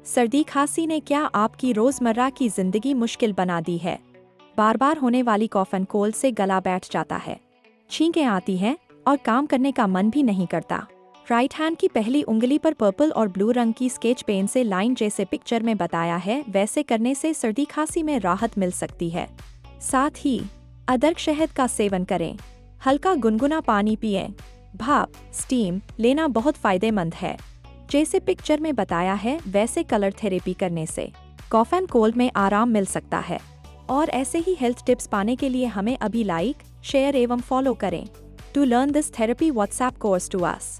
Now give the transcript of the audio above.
सर्दी खांसी ने क्या आपकी रोजमर्रा की जिंदगी मुश्किल बना दी है? बार बार होने वाली कॉफ एंड कोल्ड से गला बैठ जाता है, छींकें आती हैं और काम करने का मन भी नहीं करता। राइट हैंड की पहली उंगली पर पर्पल और ब्लू रंग की स्केच पेन से लाइन जैसे पिक्चर में बताया है वैसे करने से सर्दी खांसी में राहत मिल सकती है। साथ ही अदरक शहद का सेवन करें, हल्का गुनगुना पानी पिएं, भाप स्टीम लेना बहुत फायदेमंद है। जैसे पिक्चर में बताया है वैसे कलर थेरेपी करने से कॉफ एंड कोल्ड में आराम मिल सकता है। और ऐसे ही हेल्थ टिप्स पाने के लिए हमें अभी लाइक, शेयर एवं फॉलो करें। To learn this therapy WhatsApp course to us.